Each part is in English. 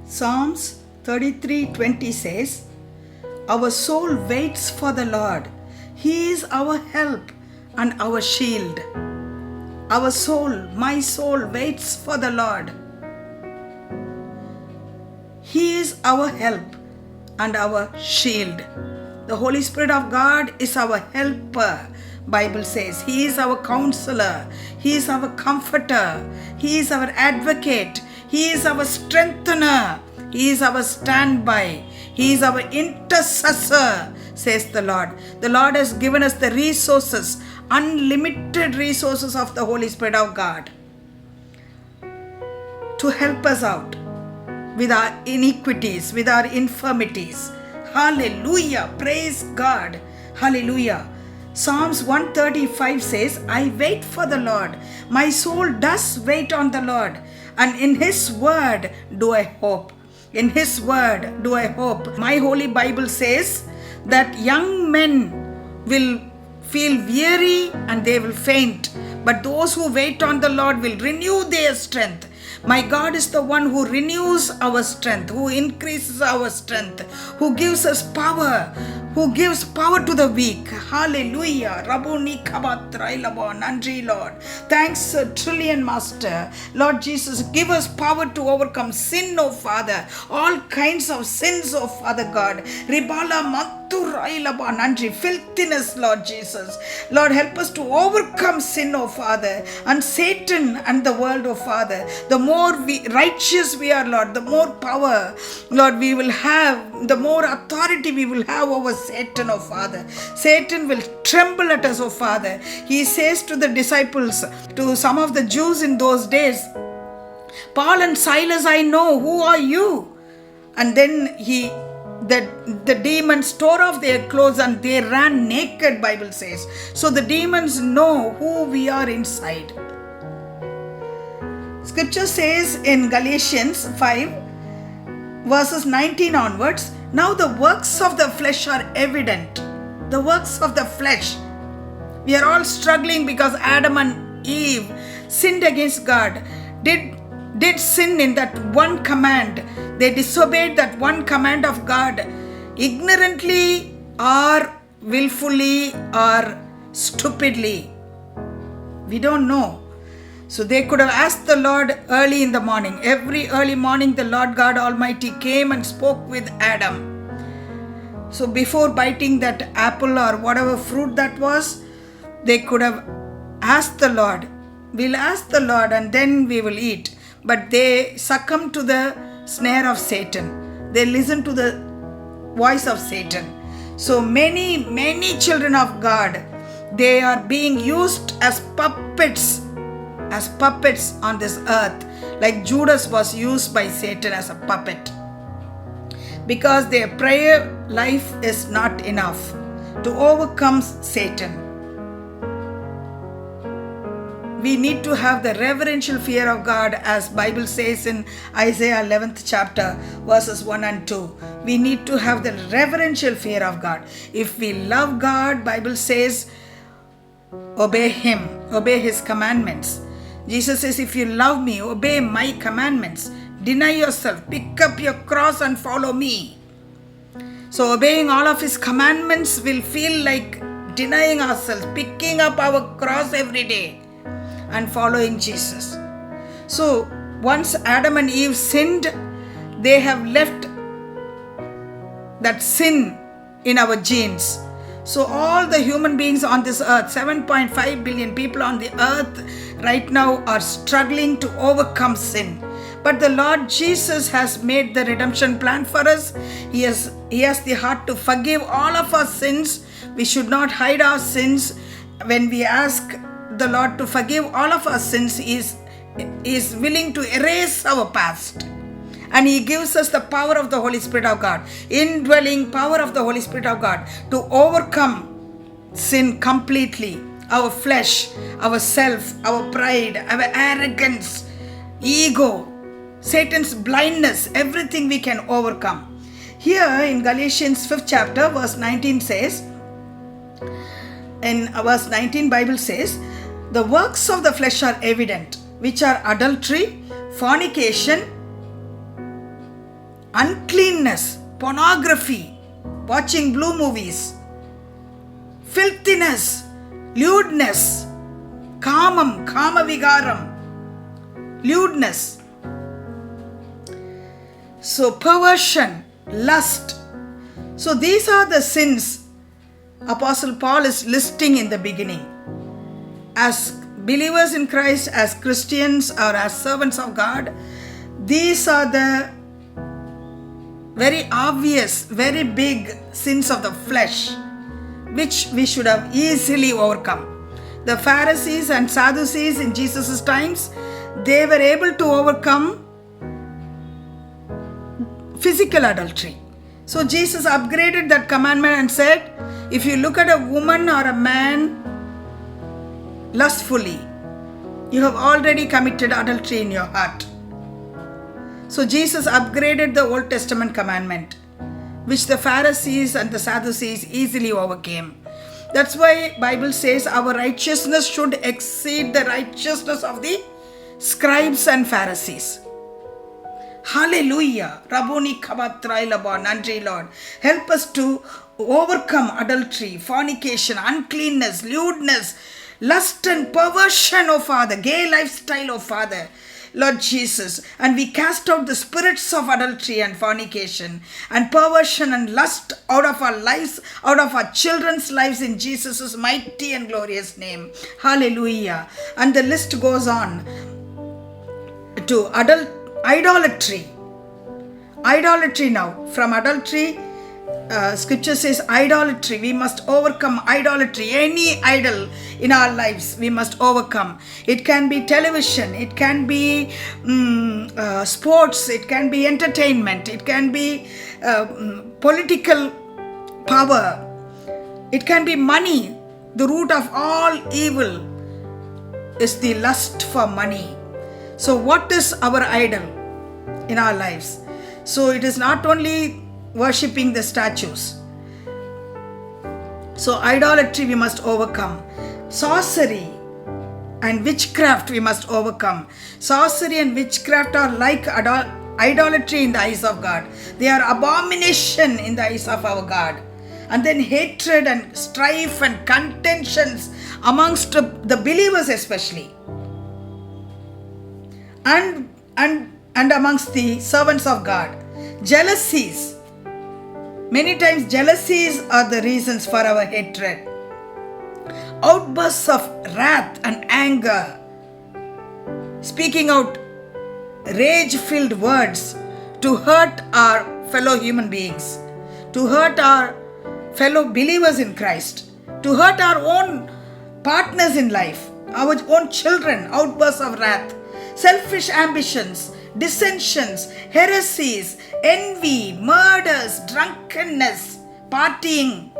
Psalms 33:20 says, "Our soul waits for the Lord. He is our help and our shield." Our soul, my soul, waits for the Lord. He is our help and our shield. The Holy Spirit of God is our helper. Bible says He is our counselor. He is our comforter. He is our advocate. He is our strengthener. He is our standby. He is our intercessor, says the Lord. The Lord has given us the resources, unlimited resources of the Holy Spirit of God to help us out with our iniquities, with our infirmities. Hallelujah. Praise God. Hallelujah. Psalms 135 says, "I wait for the Lord. My soul does wait on the Lord, and in His word do I hope." In His word do I hope. My Holy Bible says that young men will feel weary and they will faint, but those who wait on the Lord will renew their strength. My God is the one who renews our strength, who increases our strength, who gives us power, who gives power to the weak. Hallelujah. Rabuni kabatrailabo. Nandri, Lord. Thanks, Trillion Master. Lord Jesus, give us power to overcome sin, O Father. All kinds of sins, O Father God. Ribala maturailabo. Nandri. Filthiness, Lord Jesus. Lord, help us to overcome sin, O Father, and Satan and the world, O Father. The more righteous we are, Lord, the more power, Lord, we will have, the more authority we will have over Satan, O Father. Satan will tremble at us, O Father. He says to the disciples, to some of the Jews in those days, "Paul and Silas I know, who are you?" And then the demons tore off their clothes and they ran naked, Bible says. So the demons know who we are inside. Scripture says in Galatians 5 verses 19 onwards, "Now the works of the flesh are evident." The works of the flesh. We are all struggling because Adam and Eve sinned against God. Did sin in that one command. They disobeyed that one command of God, ignorantly or willfully or stupidly. We don't know. So they could have asked the Lord early in the morning. Every early morning the Lord God Almighty came and spoke with Adam. So before biting that apple or whatever fruit that was, they could have asked the Lord, "We'll ask the Lord and then we will eat." But they succumbed to the snare of Satan. They listened to the voice of Satan. So many children of God, they are being used as puppets on this earth, like Judas was used by Satan as a puppet, because their prayer life is not enough to overcome Satan. We need to have the reverential fear of God, as Bible says in Isaiah 11th chapter verses 1 and 2. We need to have the reverential fear of God. If we love God, Bible says, obey Him, obey His commandments. Jesus says, "If you love me, obey my commandments. Deny yourself, pick up your cross and follow me." So obeying all of His commandments will feel like denying ourselves, picking up our cross every day and following Jesus. So once Adam and Eve sinned, they have left that sin in our genes. So all the human beings on this earth, 7.5 billion people on the earth right now, are struggling to overcome sin. But the Lord Jesus has made the redemption plan for us. He has the heart to forgive all of our sins. We should not hide our sins. When we ask the Lord to forgive all of our sins, He is willing to erase our past. And He gives us the power of the Holy Spirit of God, indwelling power of the Holy Spirit of God, to overcome sin completely. Our flesh, our self, our pride, our arrogance, ego, Satan's blindness, everything we can overcome. Here in Galatians 5th chapter verse 19 says, in verse 19 Bible says, "The works of the flesh are evident." which are adultery, fornication, uncleanness, pornography, watching blue movies, filthiness, lewdness, kamam, kamavigaram, lewdness. So perversion, lust. So these are the sins Apostle Paul is listing in the beginning. As believers in Christ, as Christians or as servants of God, these are the very obvious, very big sins of the flesh, which we should have easily overcome. The Pharisees and Sadducees in Jesus' times, they were able to overcome physical adultery. So Jesus upgraded that commandment and said, if you look at a woman or a man lustfully, you have already committed adultery in your heart. So Jesus upgraded the Old Testament commandment, which the Pharisees and the Sadducees easily overcame. That's why Bible says our righteousness should exceed the righteousness of the scribes and Pharisees. Hallelujah. Rabuni kabatrailaba. Nandri Lord. Help us to overcome adultery, fornication, uncleanness, lewdness, lust and perversion, oh Father, gay lifestyle, oh Father, Lord Jesus. And we cast out the spirits of adultery and fornication and perversion and lust out of our lives, out of our children's lives, in Jesus' mighty and glorious name. Hallelujah. And the list goes on to idolatry. Idolatry now. From adultery, scripture says idolatry. We must overcome idolatry. Any idol in our lives we must overcome. It can be television, it can be sports, it can be entertainment, it can be political power, it can be money. The root of all evil is the lust for money. So what is our idol in our lives? So it is not only worshipping the statues. So idolatry we must overcome. Sorcery and witchcraft we must overcome. Sorcery and witchcraft are like idolatry in the eyes of God. They are abomination in the eyes of our God. And then hatred and strife and contentions amongst the believers especially. And amongst the servants of God. Jealousies. Many times jealousies are the reasons for our hatred. Outbursts of wrath and anger. Speaking out rage-filled words to hurt our fellow human beings, to hurt our fellow believers in Christ, to hurt our own partners in life, our own children. Outbursts of wrath, selfish ambitions, dissensions, heresies, envy, murders, drunkenness, partying,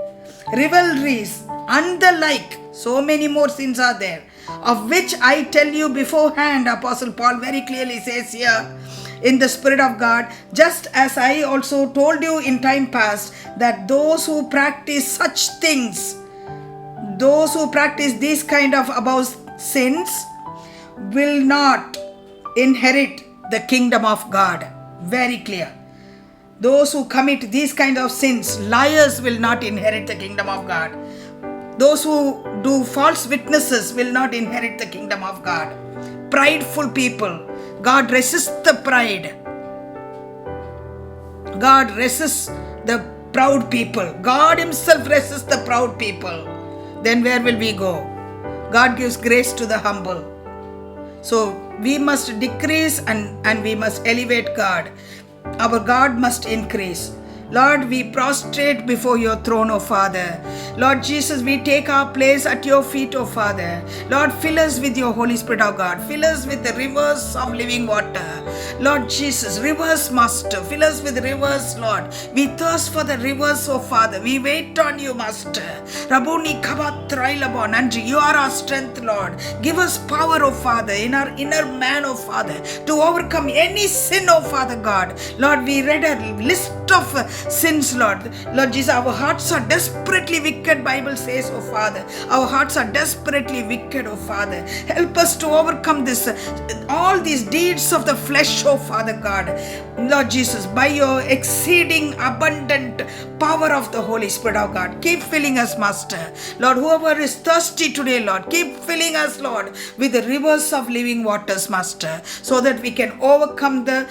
rivalries, and the like. So many more sins are there, of which I tell you beforehand. Apostle Paul very clearly says here in the Spirit of God, just as I also told you in time past, that those who practice such things, those who practice these kind of above sins, will not inherit the kingdom of God. Very clear. Those who commit these kind of sins, liars, will not inherit the kingdom of God. Those who do false witnesses will not inherit the kingdom of God. Prideful people, God resists the pride. God resists the proud people. God himself resists the proud people. Then where will we go? God gives grace to the humble. So we must decrease and we must elevate God. Our God must increase. Lord, we prostrate before your throne, O Father. Lord Jesus, we take our place at your feet, O Father. Lord, fill us with your Holy Spirit, O God. Fill us with the rivers of living water. Lord Jesus, rivers, Master. Fill us with rivers, Lord. We thirst for the rivers, O Father. We wait on you, Master. Rabuni kabatrailabon. And you are our strength, Lord. Give us power, O Father, in our inner man, O Father, to overcome any sin, O Father God. Lord, we read a list of sins, Lord. Lord Jesus, our hearts are desperately wicked, Bible says, oh Father. Our hearts are desperately wicked, oh Father. Help us to overcome this, all these deeds of the flesh, oh Father God. Lord Jesus, by your exceeding abundant power of the Holy Spirit, oh God, keep filling us, Master. Lord, whoever is thirsty today, Lord, keep filling us, Lord, with the rivers of living waters, Master, so that we can overcome the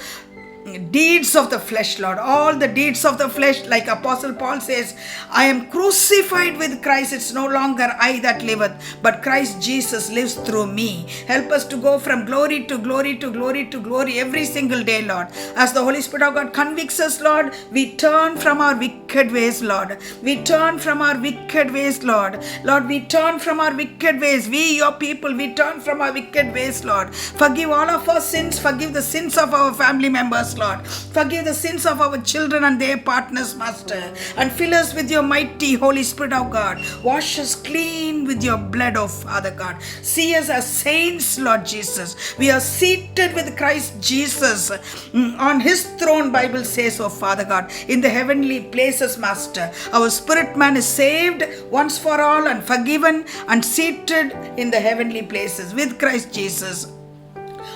deeds of the flesh, Lord. All the deeds of the flesh, like Apostle Paul says, I am crucified with Christ. It's no longer I that liveth, but Christ Jesus lives through me. Help us to go from glory to glory to glory to glory every single day, Lord. As the Holy Spirit of God convicts us, Lord, we turn from our wicked ways, Lord. We turn from our wicked ways, Lord. Lord, we turn from our wicked ways. We, your people, we turn from our wicked ways, Lord. Forgive all of our sins. Forgive the sins of our family members, Lord. Forgive the sins of our children and their partners, Master. And fill us with your mighty Holy Spirit, of God. Wash us clean with your blood, oh Father God. See us as saints, Lord Jesus. We are seated with Christ Jesus on his throne, Bible says, oh Father God, in the heavenly places, Master. Our spirit man is saved once for all and forgiven and seated in the heavenly places with Christ Jesus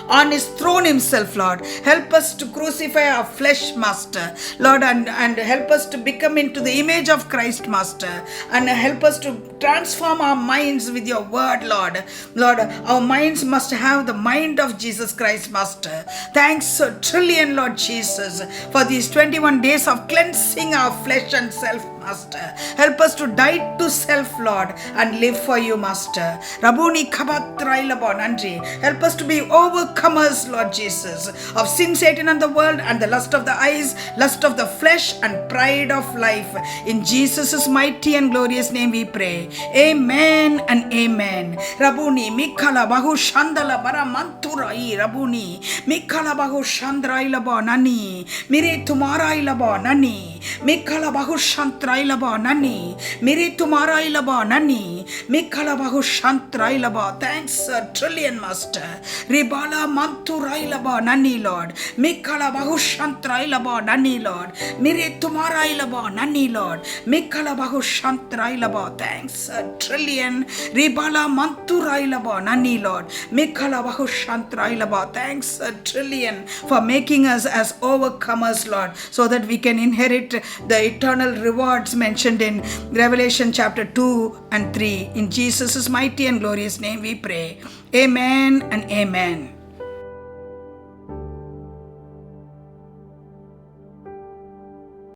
on his throne himself, Lord. Help us to crucify our flesh, Master, Lord, and help us to become into the image of Christ, Master, and help us to transform our minds with your word, Lord. Lord, our minds must have the mind of Jesus Christ, Master. Thanks a trillion, Lord Jesus, for these 21 days of cleansing our flesh and self, Master. Help us to die to self, Lord, and live for you, Master. Rabuni kabatrailabo nandri. Help us to be overcomers, Lord Jesus, of sin, Satan, and the world, and the lust of the eyes, lust of the flesh, and pride of life. In Jesus' mighty and glorious name we pray. Amen and amen. Rabuni mikala bahu shandala bara manturai rabuni mikala bahu shandrailabo nani mire tumara ilabo nani mikala bahu shantrailabo nani mire tumara ilabo nani mikala bahu shantrailabo. Thanks a trillion, Master. Ribala manturailabo nani, Lord. Mikala bahu shantrailabo nani, Lord. Mire tumara ilabo nani, Lord. Mikala bahu shantrailabo. Thanks a trillion. Ribala manturailabo nani, Lord. Mikala bahu shantrailabo. Thanks a trillion for making us as overcomers, Lord, so that we can inherit the eternal rewards mentioned in Revelation chapter 2 and 3. In Jesus' mighty and glorious name we pray. Amen and amen.